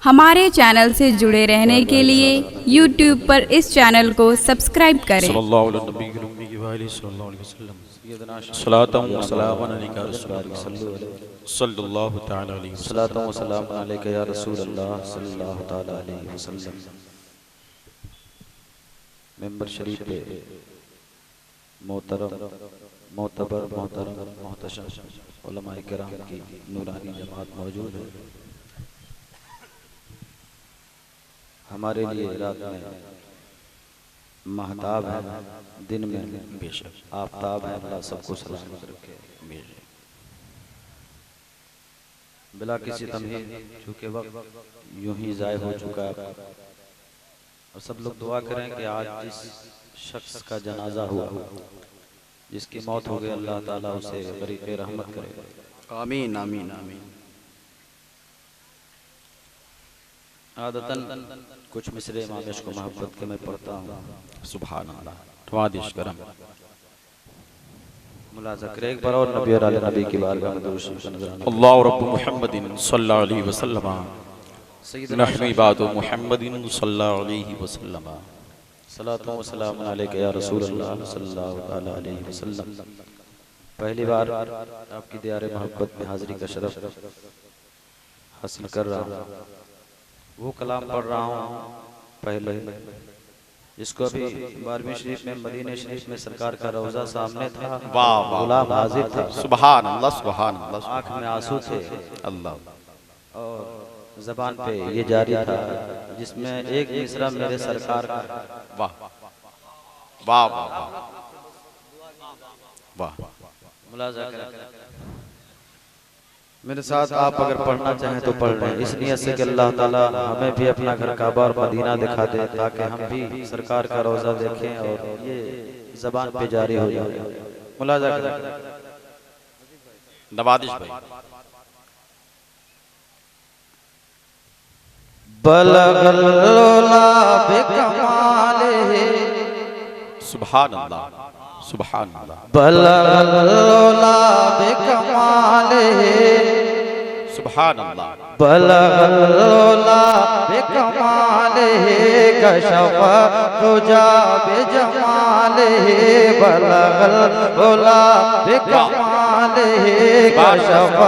हमारे चैनल से जुड़े रहने के लिए YouTube पर इस चैनल को सब्सक्राइब करें। मेंबर शरीफ पे मोहतरम मोहतबर मोहतरम मोहतशम उलमाए किराम की नूरानी जमात मौजूद है। हमारे लिए रात में महताब है, दिन में बेशक आफताब है। अल्लाह सबको सलामत रखे। बिला किसी तमहीद, चूँकि वक्त यूं ही ज़ाय हो चुका है, और सब लोग दुआ करें कि आज जिस शख्स का जनाजा हुआ, जिसकी मौत हो गई, अल्लाह ताला उसे गरीक़े रहमत करे। आमीन आमीन आमीन। आदतन कुछ मिसरे मामिश को मोहब्बत के मैं पढ़ता हूँ। सुभान अल्लाह। तवादिश करम मुलाज़ा करे एक बार और नबी और आले नबी की बारगाह में दुरूद शरीफ नज़राना। अल्लाह रब्बु मुहम्मदिन सल्लल्लाहु अलैहि वसल्लम नहमी बातु मुहम्मदिन सल्लल्लाहु अलैहि वसल्लम सलातो व सलाम अलैका या रसूल अल्लाह सल्लल्लाहु तआला अलैहि वसल्लम। पहली बार आपकी दीवार मोहब्बत में हाजिरी का शरफ हासिल कर रहा हूँ। वो कलाम पढ़ रहा हूँ पहले, जिसको अभी 12वीं शरीफ में, मदीने शरीफ में सरकार का रोज़ा सामने था। वाह वाह, गुलाम हाजिर था। सुभान अल्लाह सुभान अल्लाह। आँख में आंसू थे अल्लाह, और ज़बान पे ये जारी था, जिसमें एक मिसरा मेरे सरकार का। वाह वाह वाह वाह। मुलाज़ा करें। मेरे साथ आप अगर पढ़ना चाहें तो पढ़ लें, इस नियत से कि अल्लाह ताला हमें भी अपना घर काबा और मदीना दिखा दे, ताकि हम भी सरकार का रोज़ा देखें और ये ज़बान पे जारी हो जाए। मुलाज़ा करें। नवादिश भाई। बलगल लोला बिकमालिही, सुभान अल्लाह सुभान अल्लाह। बलगल लोला बिकमालिही, सुभान अल्लाह। बलगल लोला बिकमालिही, कशफ तुजा बिजमालिही, बलगल लोला बिकमालिही, कशफ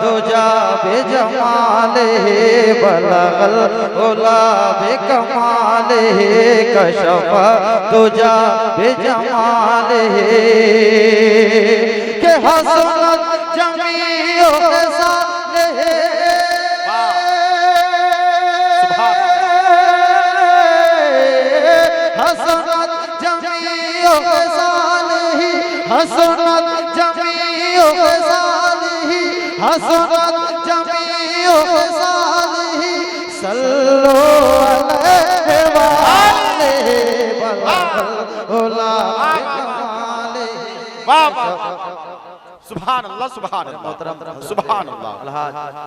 तुजा बिजमालिही, बलगल लोला बिकमालिही, कशफ तुजा बिजमालिही, के हसनत जमीओ सालिही, हसनत जमीओ सालिही, हसनत जमीओ सालिही, हसनत जमीओ सालिही, सल्लो अलैहि वालिही, बलगल वाह वाह, सुभान अल्लाह सुभान अल्लाह सुभान अल्लाह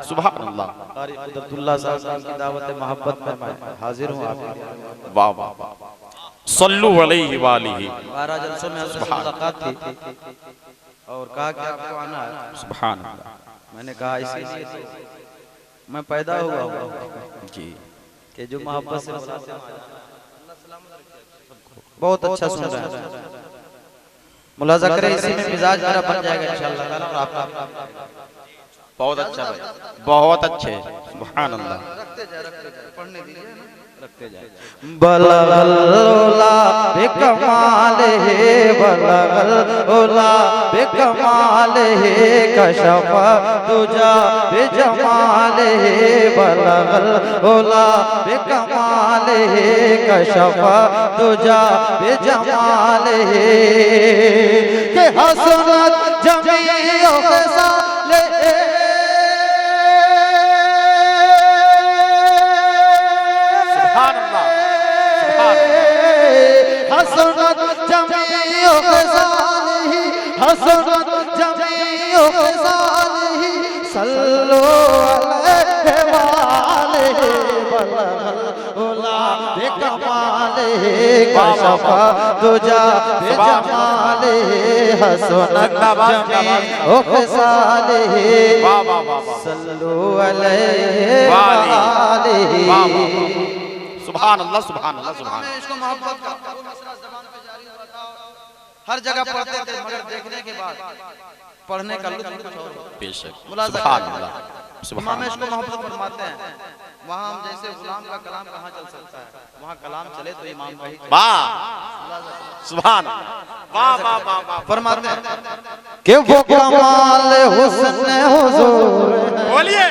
सुभान अल्लाह। कारी कुदरतुल्लाह साहब की दावत मोहब्बत में मैं हाजिर हूँ आपके। वाह वाह वाह। सल्लु अलैहि वालिही। 12 जलसों में हज़रत से मुलाकात थी और कहा कि आपको आना है। सुभान अल्लाह। मैंने कहा इसीलिए तो मैं पैदा हुआ हूँ जी, कि जो मोहब्बत से बहुत अच्छा सुन रहा है। मुलाज़ा करें, इसी में मिजाज मेरा बन जाएगा इंशाअल्लाह। बहुत अच्छा भाई, बहुत अच्छे। सुभान अल्लाह। बलगल लोला बिकमालिही, बलगल लोला बिकमालिही, कशफ तुजा बिजमालिही, बलगल लोला बिकमालिही, कशफ तुजा बिजमालिही, के हसनत जमीओ सालिही, हसनत जमीओ सालिही, हसनत जमीओ सालिही, सल्लो अलैहि वालिही, बलगल लोला बिकमालिही, कशफ तुजा बिजमालिही, हसनत जमीओ सालिही, सल्लो अलैहि वालिही, सुभान अल्लाह सुभान अल्लाह सुभान हमें इसको मोहब्बत का वो मसला ज़बान पे जारी होता था, हर जगह पढ़ते थे, मगर देखने के बाद पढ़ने का लुत्फ कुछ और होता है। बेशक मुलाज़ा सुभान करें। अल्लाह इमाम सुभान इसको मोहब्बत फरमाते हैं। वहाँ हम जैसे गुलाम का कलाम कहाँ चल सकता है, वहाँ कलाम चले तो इमाम का ही चले। वाह सुभान वाह वाह वाह वाह फरमाते हैं कि वो कमाल हुस्न हुजूर है, बोलिए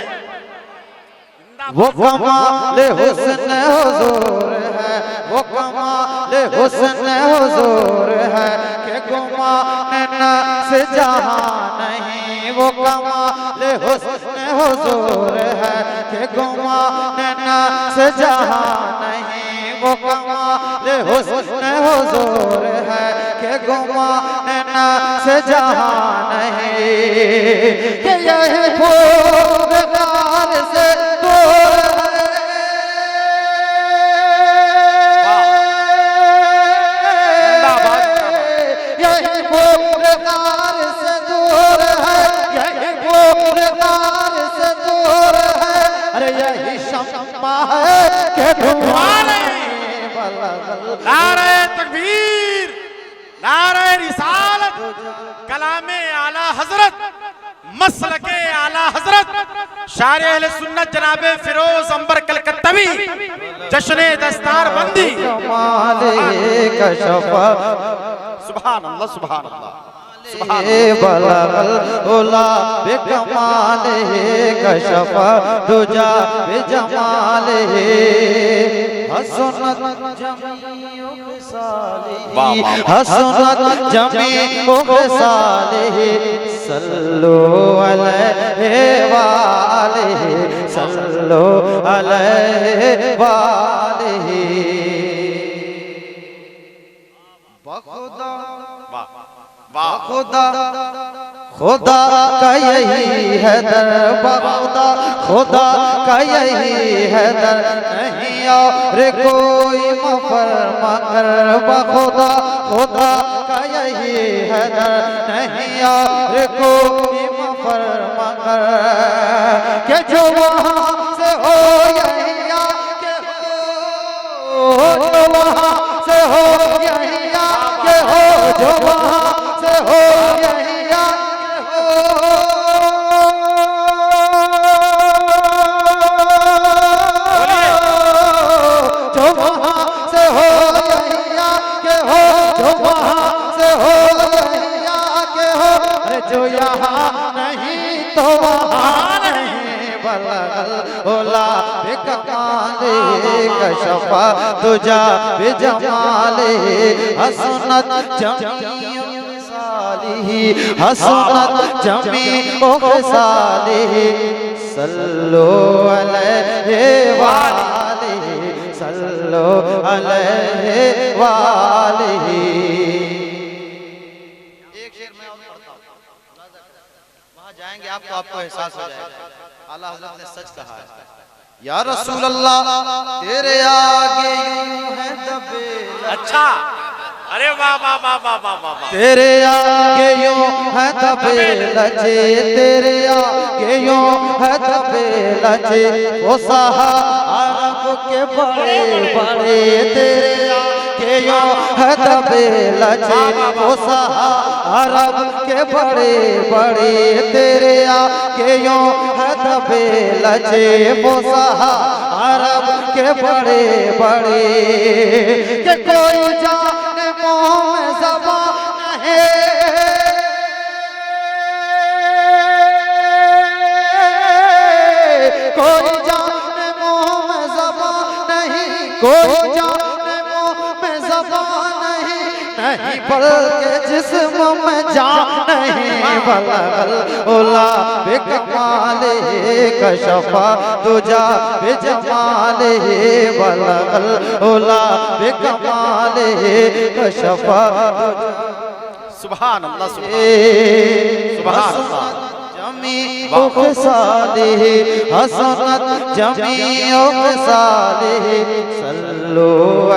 वो कमाल हुस्न हुजूर है, वो कमाल हुस्न हुजूर है कि गुमान से जहां नहीं, वो कमाल हुस्न हुजूर है कि गुमान से जहां नहीं, वो कमाल हुस्न हुजूर है कि गुमान से जहां नहीं, कि यही फूलदार से दूर है, यही फूलदार से दूर है, यही फूलदार से दूर है, अरे यही शम्मा है कि नारे तकबीर नारे रिसालत कलामे आला हजरत मसलके आला हजरत शायर अहले सुन्नत जनाबे फिरोज अंबर कलकत्तवी जश्न दस्तार बंदी सुभान अल्लाह सुभान अल्लाह बलगल उला बेकमाल कशफ दुजा बेजमाल हसनत जमीओ साली हसनत जमीओ साली सल्लु अलैहि वालिहि सल्लु अलैहि वालिहि बखुदा खुदा खुदा का यही है दर, खुदा खुदा का यही है दर, नहीं और कोई मफर मगर खुदा खुदा का यही है दर, नहीं और कोई मफर मगर के जो वहाँ से हो यही के हो, जो वहाँ से हो यही के हो, जो वहाँ से हो यही के हो, जो वहाँ से हो यही के हो, जो वहाँ से हो यही के हो, अरे जो यहाँ नहीं तो वहाँ नहीं, बलगल ओला बेकमाले कशफा तुझा बेजमाले हसनत जमीओ सालिही हसनत जमीओ सालिही सल्लु अलैहि वालिही सल्लु अलैहि वालिही। एक शेर मैं और पढ़ता हूँ, वहाँ जाएंगे आपको एहसास हो जाएगा। आला हज़रत ने सच कहा है, या रसूल अल्लाह तेरे आगे यूं है दबे, अच्छा अरे वाह वाह वाह वाह वाह वाह वाह तेरे आगे यूं है दबे लचे, तेरे आगे यूं है दबे लचे, वो सहारब के बड़े बड़े, तेरे आगे यूं है दबे लचे, वो सहारब के बड़े बड़े, तेरे आगे यूं है दबे लचे, वो सहारब के बड़े बड़े, कि कोई जाने मुँह में ज़बान है, कोई जाने मुँह में ज़बान नहीं, कोई जाने मुँह में ज़बान नहीं, नहीं बल्कि जिस्म में जान नहीं, बलगल उला बेकमाले कशफा तुझा बेजमाले, बलगल उला बेकमाले कशफा सुभान अल्लाह सुभान अल्लाह जमीओ सालिही हसनत जमीओ सालिही सल्लु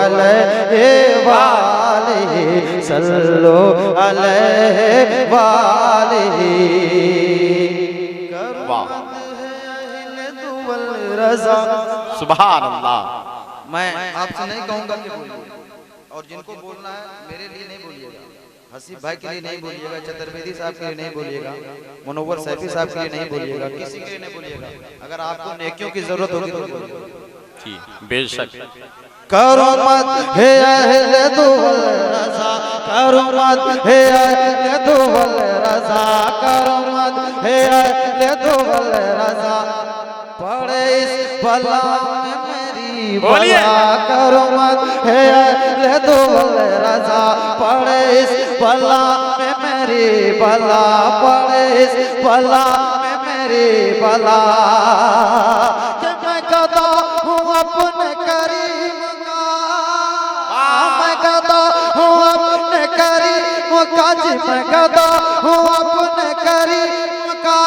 अलैहि वालिही सल्लु अलैहि वालिही। वाह रज़ा सुभान अल्लाह मैं आपसे नहीं कहूंगा कि बोलिए, और जिनको बोलना है मेरे लिए नहीं बोलिएगा, हसीब भाई के लिए नहीं बोलिएगा, चतुर्वेदी साहब के लिए नहीं बोलिएगा, मुनव्वर सैफी साहब के लिए नहीं बोलिएगा, किसी के लिए नहीं बोलिएगा। अगर आपको नेकियों की जरूरत होगी तो बोलिएगा। जी बेशक। करो मत हे अहले दुवल रज़ा, करो मत हे अहले दुवल रज़ा, करो मत हे अहले दुवल रज़ा, पड़े इस बला में मेरी बला, करो मत हे अहले दुवल रज़ा, पड़े इस बला में मेरी बला, पड़े इस बला में मेरी बला, कि मैं गदा हूँ अपने करीम का, मैं गदा हूँ अपने करीम का, जी मैं गदा हूँ अपने करीम का,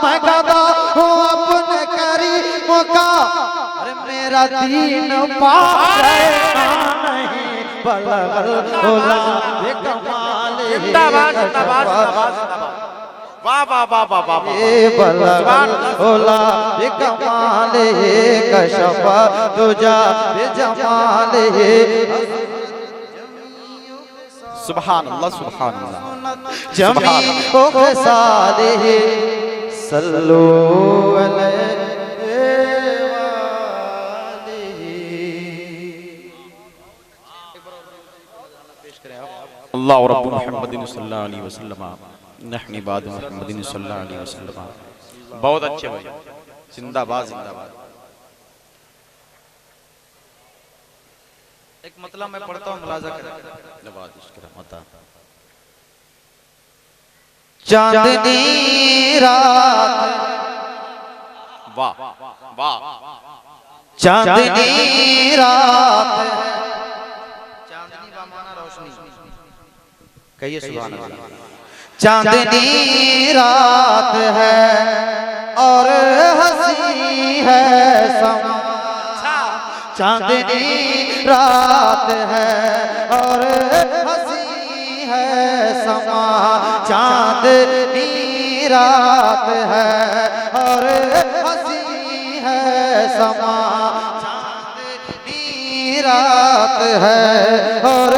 मैं गदा हूँ अपने करीम का, अरे मेरा दीन पाक नहीं बलगल होला बेकमाल जिंदाबाद जिंदाबाद जिंदाबाद। वाह वाह वाह वाह वाह। बलगल होला बेकमाल कशफ तुजा बेजमाल सुभान अल्लाह सुभान अल्लाह। जमी ओ साले सल्लू अलैहि अल्लाह रब्बु मुहम्मदिन सल्लल्लाहु अलैहि वसल्लम नहनी बाद मुहम्मदिन सल्लल्लाहु अलैहि वसल्लम। बहुत अच्छे भाई, जिंदाबाद जिंदाबाद। एक मतलब मैं पढ़ता हूँ, मुलाजा करें। चांदनी रात, वाह वाह। चांदनी रात, चांदनी का माना रोशनी, कहिए सुभान अल्लाह। चांदनी रात है और हंसी है समा, चांदनी रात है और हंसी है समा, चांदनी रात है और हंसी है समा, चांदनी रात है और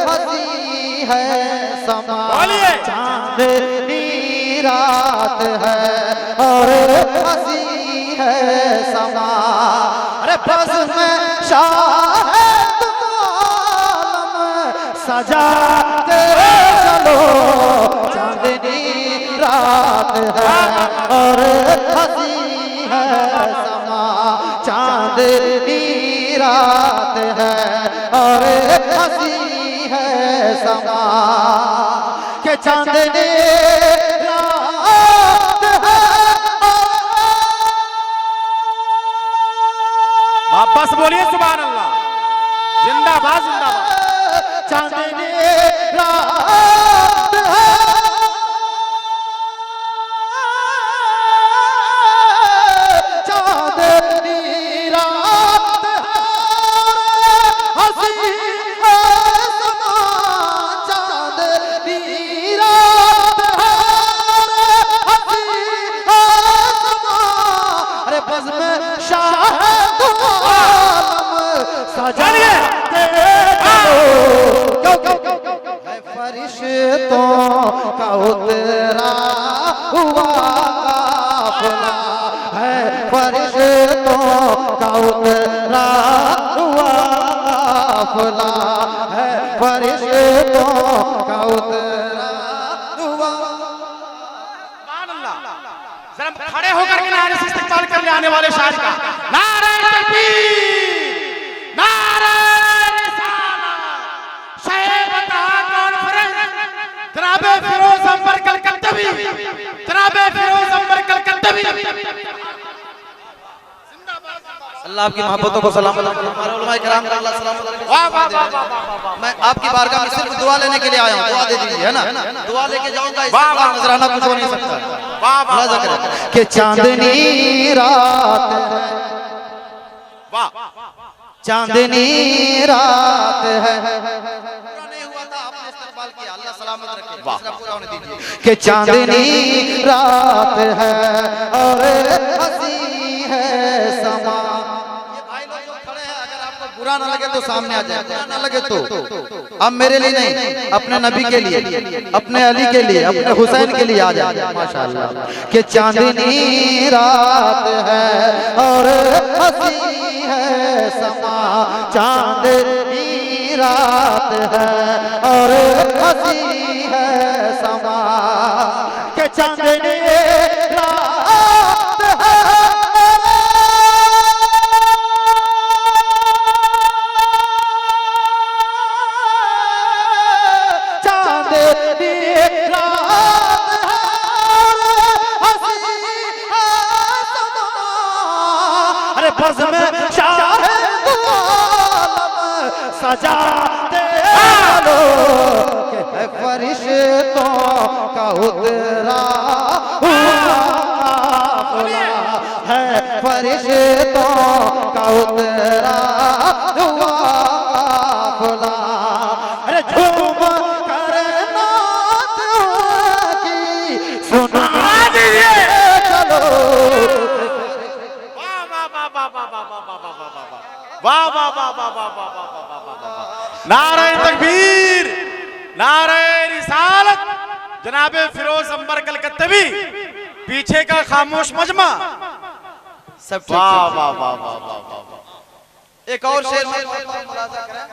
हंसी है समा, चांदनी रात है और हंसी है समा, अरे बस में शाह सजाते चलो, चांदनी रात है और हंसी है समा, चांदनी रात है और हंसी है समा, के चांदनी रात है। वापस बोलिए सुभान अल्लाह, जिंदाबाद जिंदाबाद। चांदनी रात है, चांदनी रात है, हंसी है समा, चांदनी रात है, हंसी है समा, अरे बज़ में शाह सजाते फरिश्तों का उतरा हुआ काफिला है, फरिश्तों का उतरा हुआ काफिला है, फरिश्तों का उतरा हुआ। सुभान अल्लाह। जरा खड़े होकर के नारे से इस्तकबाल कर ले आने वाले शायर का। नारे तकबीर, नारे जनाबे फिरोज अंबर कलकत्तवी, जनाबे फिरोज अंबर कलकत्तवी। अल्लाह आपकी मोहब्बतों को सलामत रखे, हमारे उलमाए किराम को अल्लाह सलामत रखे। वाह वाह वाह वाह। मैं आपकी बारगाह में सिर्फ दुआ लेने के लिए आया हूँ, दुआ दे दीजिए, है ना, दुआ लेके जाऊंगा, इससे बड़ा नजराना कुछ हो नहीं सकता। वाह वाह कि चांदनी रात है, वाह, चांदनी रात है, नहीं हुआ था आपने इस्तकबाल किया, अल्लाह सलामत रखे, दूसरा पूरा होने दीजिए। कि चांदनी रात है और हंसी है बुरा ना लगे तो सामने आ जाए, बुरा ना लगे तो। अब मेरे लिए नहीं, अपने नबी के लिए, अपने अली के लिए, अपने हुसैन के लिए आ जाए। माशाअल्लाह। कि चांदनी रात है और हंसी है समा, चांदनी रात है और हंसी है समा, के चांदनी रात है चांदनी रात है हंसी है समा। अरे बज़ में शाह सजाते चलो कि है फरिश्तों का उतरा हुआ काफ़िला, है फरिश्तों का उतरा हुआ काफ़िला। अरे झूम कर नात की सुना दिए चलो। वाह वाह वाह वाह वाह वाह वाह वाह वाह वाह वाह वाह वाह वाह वाह वाह। नारे तकबीर, नारे रिसालत। जनाबे फिरोज अंबर कलकत्तवी, पीछे का खामोश मजमा। सब वाह वाह वाह वाह वाह वाह वाह। एक और शेर मुलाजा करें।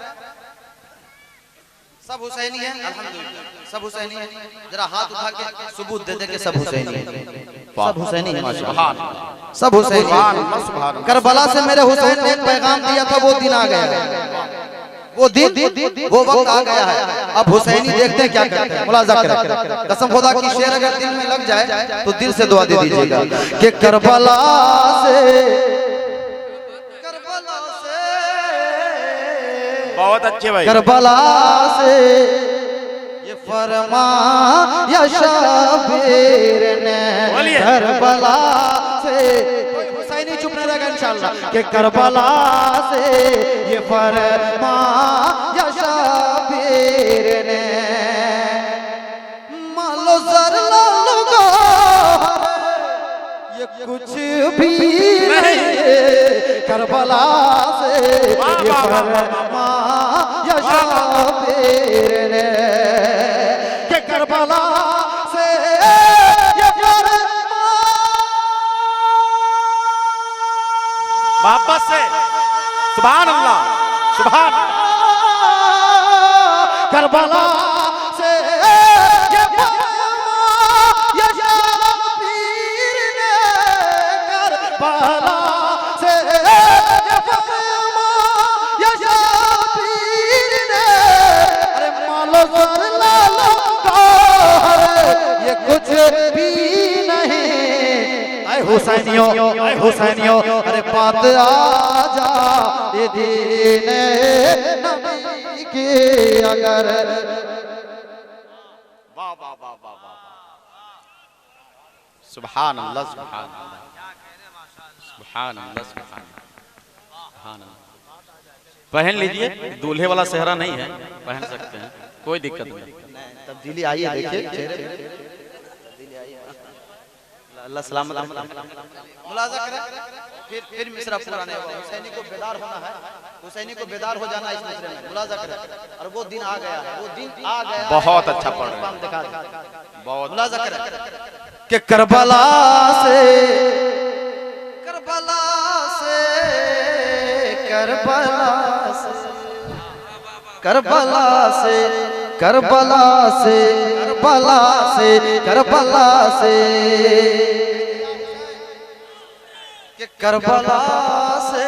सब हुसैनी है, अल्हम्दुलिल्लाह सब हुसैनी है। जरा हाथ उठा के सबूत दे दे के सब हुसैनी है, सब हुसैनी है माशाअल्लाह, सब हुसैनी है। करबला से मेरे हुसैन ने एक पैगाम दिया था, वो दिन आ गया है, वो दिन वो वक्त आ गया है। अब हुसैनी देखते हैं क्या करते हैं, मुलाजा करें। कसम खुदा की शेर अगर दिल में लग जाए तो दिल से दुआ दे दीजिएगा कि करबला से बहुत अच्छे भाई। करबला से ये फरमाया शबीर ने, करबला से हुसैनी चुप नहीं रहेगा इंशाअल्लाह कि करबला से ये फरमाया शबीर ने, मालो जर लालो गौहर ये कुछ भी नहीं, करबला से ये फरमाया शबीर ने, कि करबला से ये वापस से सुभान अल्लाह, सुभान करबला से ये फरमाया शबीर ने, करबला से ये फरमाया शबीर ने। अरे मालो सर लालो गौहर ये कुछ भी नहीं। ऐ हुसैनियों, ऐ हुसैनियों, अरे बात आ जा ये दीन नबी की अगर। वाह वाह वाह वाह वाह। सुभान अल्लाह, सुभान अल्लाह, सुभान अल्लाह, सुभान अल्लाह। पहन लीजिए, दूल्हे वाला सेहरा नहीं है, पहन सकते हैं, कोई दिक्कत नहीं। तब्दीली आई है, देखिए चेहरे पे तब्दीली आई है। अल्लाह सलामत मुलाजा करें। फिर मिसरा पुराने हुसैनी को बेदार होना है, हुसैनी को बेदार हो जाना इस मिसरे में। मुलाजा करें। और वो दिन आ गया है, वो दिन आ गया। बहुत अच्छा पढ़ रहे हैं, दिखा दे बहुत। मुलाजा करें कि करबला से, करबला से, करबला से, करबला से, करबला से, करबला से, करबला से, कि करबला से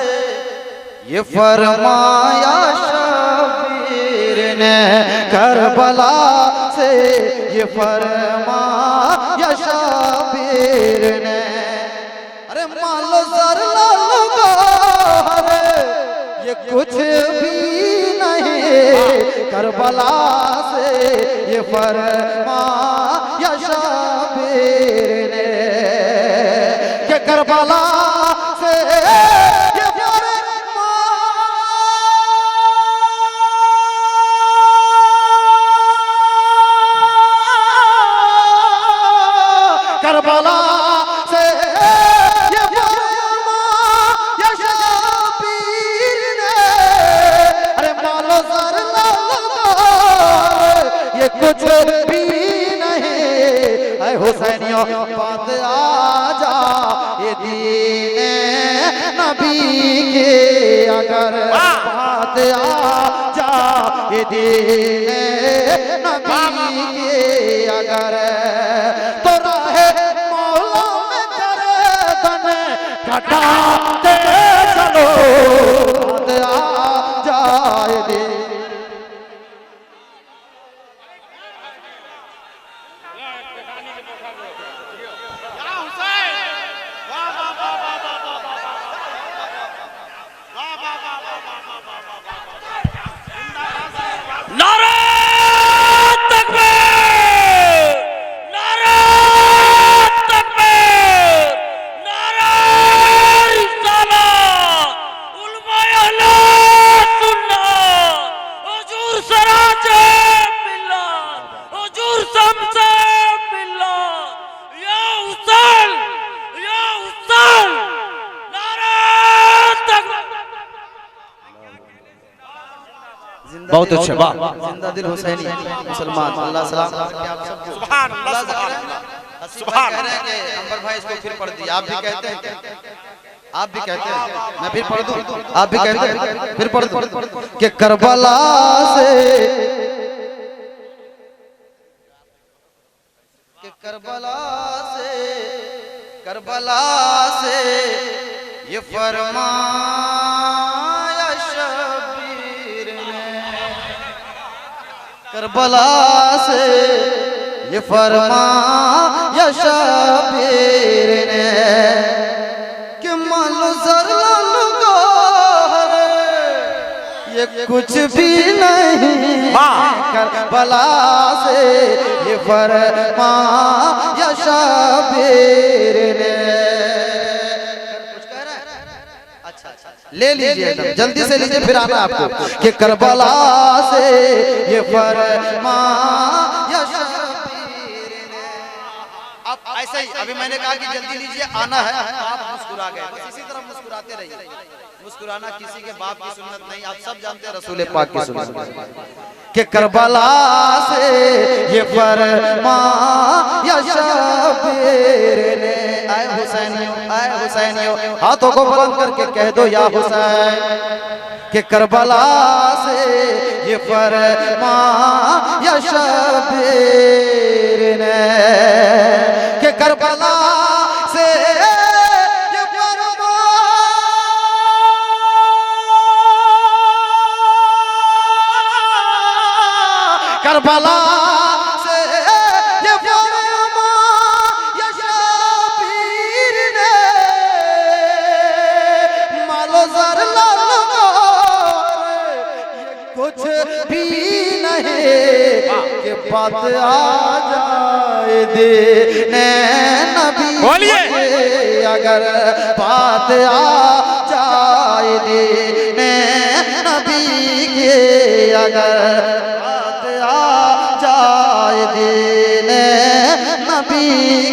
ये फरमाया शबीर ने, करबला से ये फरमाया शबीर ने। अरे मालो जर लालो गौहर ये कुछ भी नहीं, करबला से ये फरमाया शबीर ने, कि करबला से ये करबला से ये फरमाया शबीर ने, हुसैनियों बात आ जा ये दीने नबी के अगर बात आ जा ये दीने नबी के अगर तो राहे मौला में गर्दन कटाते चलो बात आ जाए दे बहुत अच्छा वाह जिंदा दिल हुसैनी मुसलमान अल्लाह सलाम सुभान अल्लाह सुभान कह रहे हैं कि अंबर भाई इसको फिर पढ़ दिया आप भी कहते हैं आप भी कहते हैं मैं फिर पढ़ दूं आप भी कहते हैं फिर पढ़ दूं कि करबला से कि करबला से ये फरमाया करबला से ये फरमाया शबीर ने कि मालो ज़र्रा गोहर ये कुछ भी नहीं करबला से ये फरमाया शबीर ने ले लीजिए जल्दी से लीजिए फिर आना आपको कि करबला से ये फरमाया शबीर ने अब ऐसे ही अभी मैंने कहा कि जल्दी लीजिए आना है आप मुस्कुरा गए बस इसी तरह मुस्कुराते रहिए मुस्कुराना किसी के बाप की सुन्नत नहीं आप सब जानते हैं रसूल पाक की सुन्नत कि करबला से ये फरमाया शबीर ने आए हुसैनियों हाथों को बुलंद करके कह दो या हुसैन कि करबला से ये फरमाया शबीर ने कि करबला से ये करबला से ये फरमाया शबीर ने मालो ज़र कुछ भी नहीं कि बात आ जाए दे नबी बोलिए अगर बात आ जाए दे नबी के अगर बात आ जाए दे नबी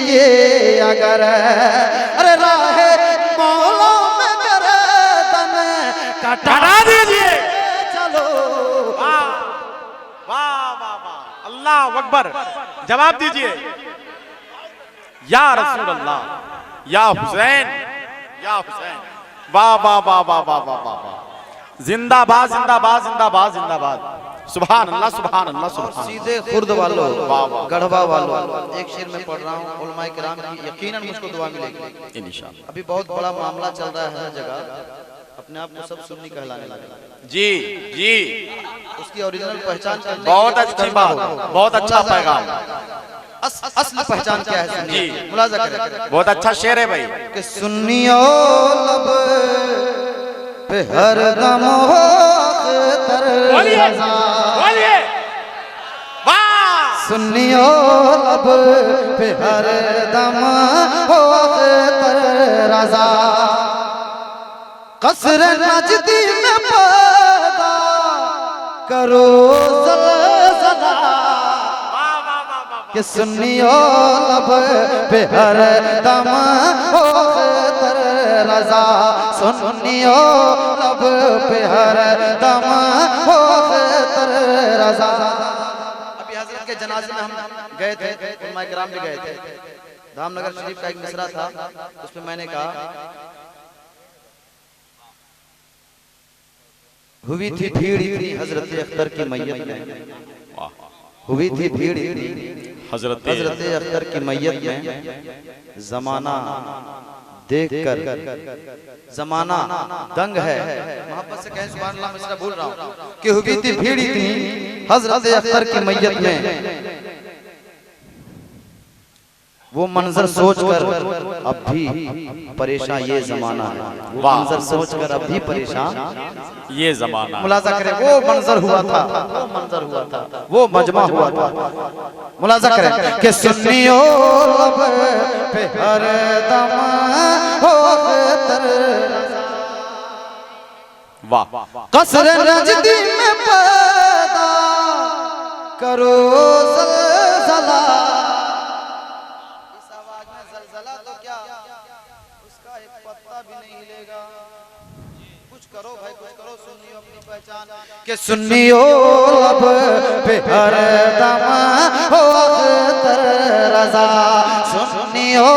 के अगर अरे राहे मौला में गर्दन कटा दीजिए चलो वाह वाह वाह वाह अल्लाह अकबर जवाब दीजिए या रसूल अल्लाह या हुसैन वाह वाह वाह वाह वाह वाह वाह वाह जिंदाबाद जिंदाबाद जिंदाबाद जिंदाबाद सुभान अल्लाह सुभान अल्लाह सुभान सीधे खुर्द वालों वाह वाह गढ़वा वालों एक शेर में पढ़ रहा हूँ उलमाए किराम की यकीनन मुझको दुआ मिलेगी इंशाअल्लाह अभी बहुत बड़ा मामला चल रहा है हर जगह अपने आप को सब सुन्नी कहलाने लगे जी जी उसकी ओरिजिनल पहचान करने बहुत अच्छी बात बहुत अच्छा पैगाम असली पहचान क्या है सुन्नी जी। मुलाजा करें बहुत अच्छा शेर है भाई कि सुन्नियों लब पे हर दम हो अख्तर रज़ा बोलिए वाह सुन्नियों लब पे हर दम हो अख्तर रज़ा कसर नजदी में पैदा करो ज़लज़ला कि सुन्नियों लब पे हर दम हो अख्तर रज़ा सुन्नियों लब पे हर दम हो अख्तर रज़ा अभी हजरत के जनाजे में हम गए थे उलमाए किराम भी गए थे धामनगर शरीफ का एक मिसरा था, उसमें मैंने कहा हुई थी भीड़ इतनी हजरत अख्तर की मैयत में, हुई थी भीड़ इतनी हजरत अख्तर की मैयत में, जमाना देखकर जमाना दंग है। मोहब्बत से कहें सुभान अल्लाह, मिसरा भूल रहा हूं कि हुई थी भीड़ इतनी हजरत अख्तर की मैयत में, वो मंजर सोचकर अब भी परेशान ये जमाना है, वो मंजर सोचकर अब भी परेशान ये जमाना। मुलाजा करें, वो मंजर हुआ था, वो मंजर हुआ था, वो मजमा हुआ था। मुलाजा करें कि सुन्नियों लब पे हर दम हो अख्तर, वाह। कसर रजदी में पैदा करो ज़लज़ला, इस आवाज में ज़लज़ला तो क्या, उसका एक पत्ता भी नहीं हिलेगा। कुछ करो भाई, कुछ करो, सुन्नियों अपनी पहचान कि सुन्नियों लब पे हर दम हो अख्तर रज़ा, सुन्नियों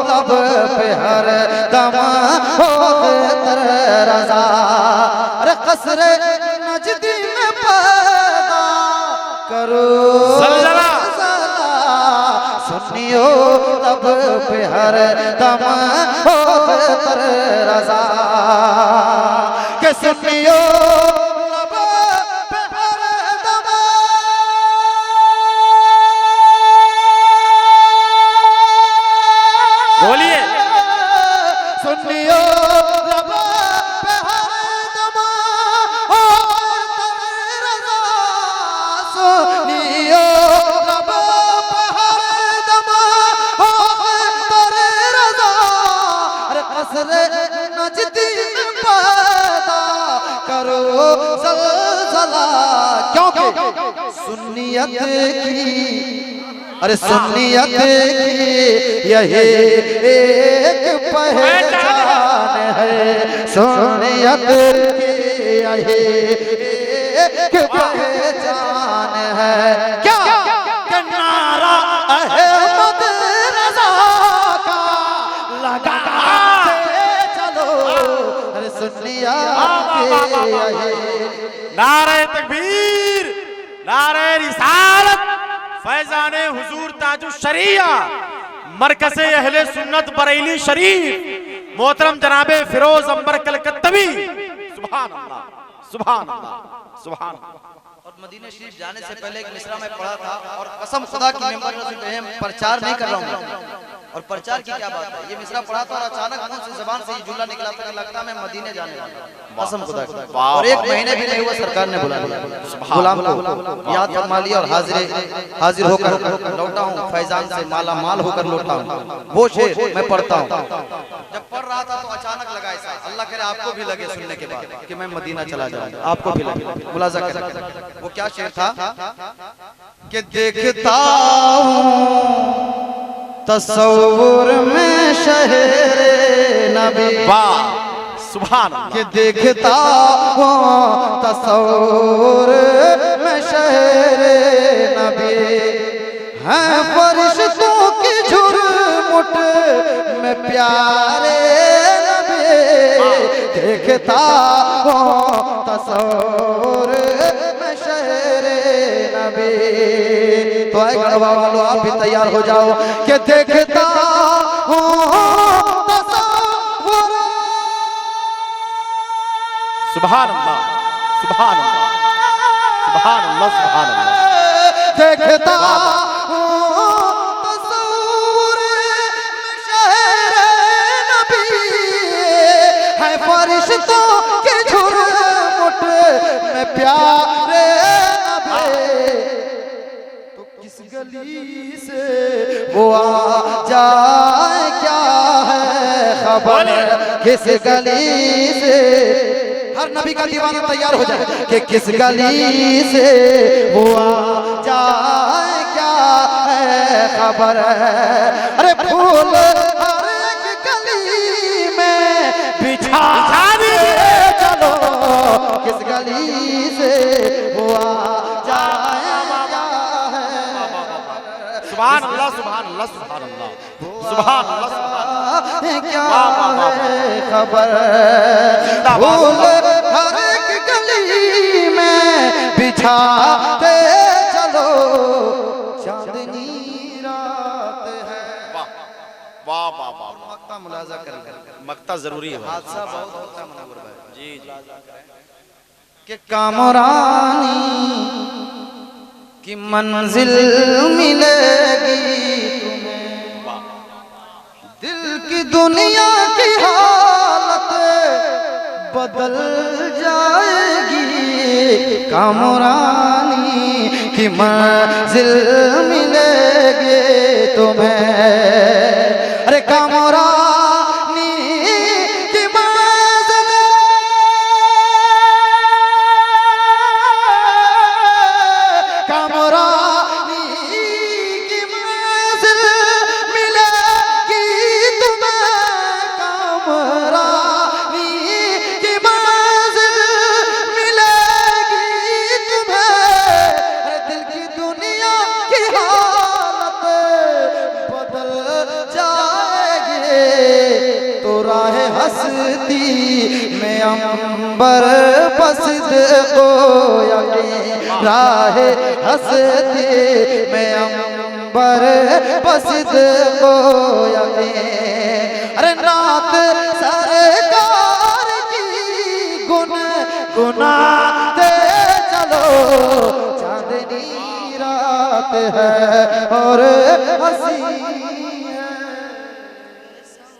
लब पे हर दम हो अख्तर रज़ा, अरे कसरे नजदी में पैदा करो ज़लज़ला, सुन्नियों लब पे हर दम हो अख्तर रज़ा, के सुन्नियों लब पे हर दम, बोलिए। सुन्नियों लब पे हर दम हो अख्तर रज़ा, सुन्नियों लब पे हर दम हो अख्तर रज़ा, अरे कसरे नजदी में पैदा करो ज़लज़ला, क्योंकि सुन्नियत की, अरे सुन्नियत की यही एक पहचान है, सुन्नियत की यही एक पहचान है, क्या कि नारा अहमद रज़ा का लगाते चलो, अरे सुन्नियत की यही, नारे तकबीर, नारे रिसालत, फैजाने हुजूर ताजुश शरिया, मरकज़े अहले सुन्नत बरेली शरीफ, मोहतरम जनाबे फिरोज अंबर कलकत्तवी, सुभान अल्लाह, सुभान अल्लाह, सुभान अल्लाह। और मदीने शरीफ जाने से पहले एक मिसरा में पढ़ा था, और कसम खुदा की मेंबर पे हम प्रचार नहीं कर रहा हूँ, और प्रचार की क्या बात है, ये मिसरा पढ़ा था और अचानक मुंह से ज़बान से ये जुमला निकला था कि लगता मैं मदीने जाने वाला हूं, कसम खुदा की, और एक महीने भी नहीं हुआ सरकार ने बुला लिया, गुलाम को याद फरमा लिया और हाजिर होकर लौटा हूँ, फैजान से माला माल होकर लौटा हूँ। वो शेर मैं पढ़ता हूँ, जब पढ़ रहा था तो अचानक लगा ऐसा, अल्लाह करे आपको भी लगे सुनने के बाद कि मैं मदीना चला जाऊंगा, आपको भी लगे। मुलाजा करें, वो क्या शेर था कि देखता हूँ तस्वुर में शहरे नबी, वाह, सुभान अल्लाह। कि देखता हूँ तस्वुर में शहरे नबी, हैं फरिश्तों की झुरमुट में प्यारे नबी, देखता हूँ तस्वुर में शहरे नबी। तो आए गढ़वा वालों आप भी तैयार हो जाओ कि देखता हूँ तस्वुर, सुभान अल्लाह, सुभान अल्लाह, सुभान अल्लाह, सुभान अल्लाह। देखता हूँ तस्वुर में शहरे नबी, है फरिश्तों के झुरमुट में प्यारे नबी, तो किस गली से वो आ जाए क्या है खबर, किस गली से, हर नबी का दीवाना तैयार हो जाए कि किस गली से वो आ जाए क्या है खबर, अरे फूल हर एक गली में बिछा दीजिए चलो, किस गली से वो आ जाए क्या है, सुभान अल्लाह, सुभान अल्लाह, अल्लाह सुभान अल्लाह सुभान अल्लाह सुभान अल्लाह। क्या वाह, वाह, वाह, है खबर जिंदाबाद। फूल हर एक गली में बिछाते चलो चांदनी रात है। वाह वाह वाह वाह। मक्ता मुलाजा कर मक्ता जरूरी है भाई। हादसा बहुत होता है मुनव्वर भाई जी जी कि कामरानी की मंजिल मिलेगी तुम्हें वाह दिल की दुनिया की हालत बदल जाएगी कामरानी की मंजिल मिलेगी तुम्हें अरे कामरानी की मंजिल कामरानी की मंजिल मिलेगी तुम्हें कामरानी की मंजिल मिलेगी तुम्हें अरे दिल की दुनिया की हालत बदल जाएगी तो राह हस्ती में अंबर पसद को यकीन राह हस्ती में अंबर पसद को यकीन अरे नात सरकार की गुनाते चलो चांदनी रात है और हंसी